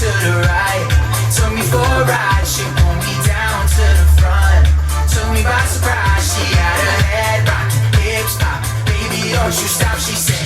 to the right. Took me for a ride, she pulled me down to the front. Took me by surprise, she had her head rocking, hips pop. Baby, don't you stop, she said.